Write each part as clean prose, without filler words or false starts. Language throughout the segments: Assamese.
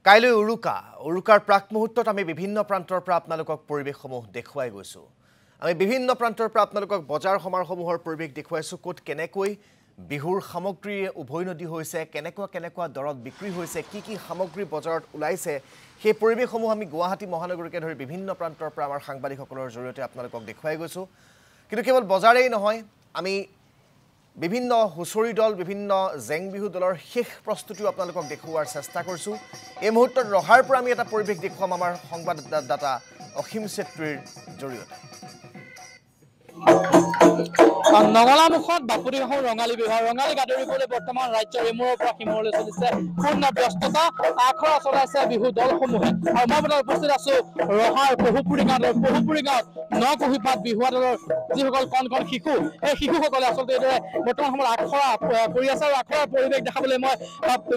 কাইলৈ উৰুকাৰ প্ৰাক মুহূৰ্তত আমি বিভিন্ন প্ৰান্তৰ পৰা আপোনালোকক পৰিৱেশসমূহ দেখুৱাই গৈছো। আমি বিভিন্ন প্ৰান্তৰ পৰা আপোনালোকক বজাৰ সমাৰসমূহৰ পৰিৱেশ দেখুৱাইছো, ক'ত কেনেকৈ বিহুৰ সামগ্ৰী উভৈনদী হৈছে, কেনেকুৱা দৰত বিক্ৰী হৈছে, কি সামগ্ৰী বজাৰত ওলাইছে, সেই পৰিৱেশসমূহ আমি গুৱাহাটী মহানগৰীকে ধৰি বিভিন্ন প্ৰান্তৰ পৰা আমাৰ সাংবাদিকসকলৰ জৰিয়তে আপোনালোকক দেখুৱাই গৈছো। কিন্তু কেৱল বজাৰেই নহয়, আমি বিভিন্ন হুঁচৰি দল, বিভিন্ন জেং বিহু দলৰ শেষ প্ৰস্তুতিও আপোনালোকক দেখুৱাৰ চেষ্টা কৰিছো। এই মুহূৰ্তত ৰহাৰ পৰা আমি এটা পৰিৱেশ দেখুৱাম আমাৰ সংবাদদাতা অসীম চেত্ৰীৰ জৰিয়তে। নগলামুখত বাপুতিকাহৰ ৰঙালী বিহু ৰঙালী গাদৰিবলৈ বৰ্তমান ৰাজ্যৰ ইমূৰৰ পৰা সিমূৰলৈ চলিছে পূৰ্ণ ব্যস্ততা। আখৰা চলাইছে বিহু দলসমূহে আৰু মই বৰ্তমান উপস্থিত আছো ৰহাৰ পহুপুৰী গাঁৱত নকুহিপাত বিহুৱা দলৰ যিসকল কণ শিশু, এই শিশুসকলে আচলতে এইদৰে বৰ্তমান সময়ত আখৰা কৰি আছে আৰু আখৰাৰ পৰিৱেশ দেখাবলৈ মই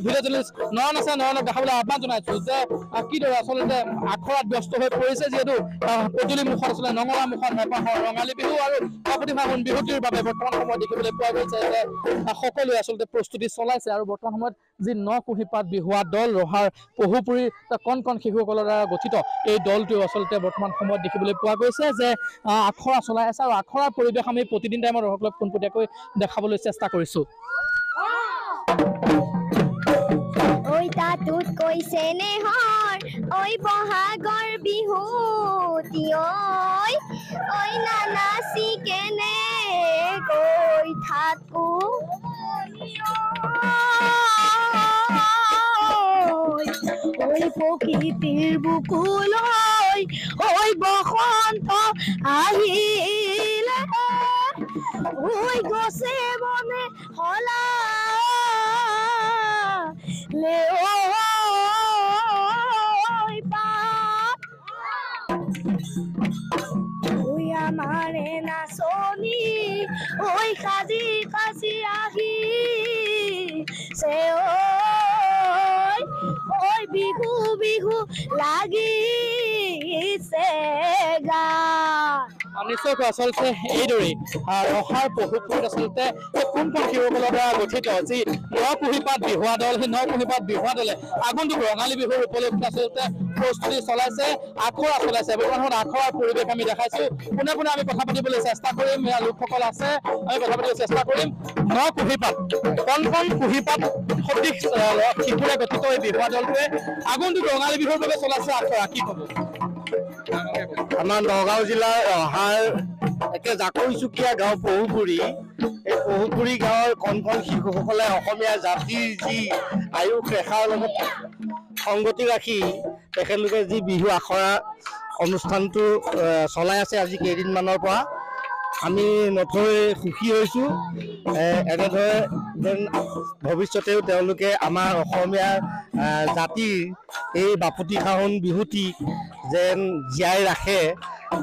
ভিডিঅ' জাৰ্নেলিষ্ট নয়ন আছে, নয়নক দেখাবলৈ আহ্বান জনাইছো যে কিদৰে আচলতে আখৰাত ব্যস্ত হৈ পৰিছে, যিহেতু পদূলি মুখত আচলতে নঙলা মুখত হেঁপাহৰ ৰঙালী বিহু আৰু বাপুতি ফাগুন বিহুটিৰ বাবে বৰ্তমান সময়ত দেখিবলৈ পোৱা গৈছে যে সকলোৱে আচলতে প্ৰস্তুতি চলাইছে আৰু বৰ্তমান সময়ত যি নকুহিপাত বিহুৱা দল ৰহাৰ পহুপুৰীৰ কণ শিশুসকলৰ দ্বাৰা গঠিত এই দলটোও আচলতে বৰ্তমান সময়ত দেখিবলৈ পোৱা গৈছে যে আখৰা চলাই আছে আৰু আখৰাৰ পৰিৱেশ আমি প্ৰতিদিন টাইমত ৰহক পোনপটীয়াকৈ দেখাবলৈ চেষ্টা কৰিছো। ঐ তাতুত কৈছে নেহৰ ঐ বহাগৰ বিহুতি ঐ নানাচি কেনে গৈ থাকো ঐ প্ৰকৃতিৰ বুকুলৈ ঐ বসন্ত আহিলে ঐ গছে বনে হলা আমাৰে নাচনি ঐ সাজি কাজি আহি ঐ বিহু বিহু লাগিছে গান। নিশ্চয়কৈ আচলতে এইদৰেই ৰহাৰ পহুপুৰীত আচলতে কোন শিশুসকলৰ দ্বাৰা গঠিত যি নকুহিপাত বিহুৱা দল, সেই নকুহিপাত বিহুৱা দলে আগন্তুক ৰঙালী বিহুৰ উপলক্ষে আচলতে প্ৰস্তুতি চলাইছে, আখৰা চলাইছে। বৰ্তমান আখৰাৰ পৰিৱেশ আমি দেখাইছো। পোনে আমি কথা পাতিবলৈ চেষ্টা কৰিম, লোকসকল আছে, আমি কথা পাতিবলৈ চেষ্টা কৰিম। নকুহিপাত কণ কুহিপাত সদৃশ শিশুৰে গঠিত এই বিহুৱা দলটোৱে আগন্তুক ৰঙালী বিহুৰ বাবে চলাইছে আখৰা, কি ক'ব? আমাৰ নগাঁও জিলাৰ ৰহাৰ একে জাকৈচুকীয়া গাঁও পহুপুৰী, এই পহুপুৰী গাঁৱৰ কণ শিশুসকলে অসমীয়া জাতিৰ যি আয়ুস ৰেখাৰ লগত সংগতি ৰাখি তেখেতলোকে যি বিহু আখৰা অনুষ্ঠানটো চলাই আছে আজি কেইদিনমানৰ পৰা, আমি নথৈ সুখী হৈছোঁ। এনেদৰে যেন ভৱিষ্যতেও তেওঁলোকে আমাৰ অসমীয়া জাতিৰ এই বাপুতি সাহোন বিহুটি যেন জীয়াই ৰাখে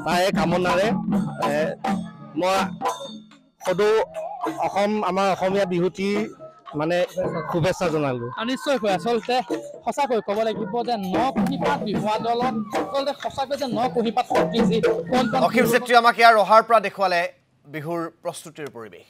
তাৰে কামনাৰে মই সদৌ আমাৰ অসমীয়া বিহুটিৰ মানে শুভেচ্ছা জনালো। নিশ্চয়কৈ আচলতে সঁচাকৈ ক'ব লাগিব যে নকুহিপাত বিহুৱা দলত আচলতে সঁচাকৈ যে নকুহিপাত অসীম চেত্ৰী আমাক ইয়াৰ ৰহাৰ পৰা দেখুৱালে বিহুৰ প্ৰস্তুতিৰ পৰিৱেশ।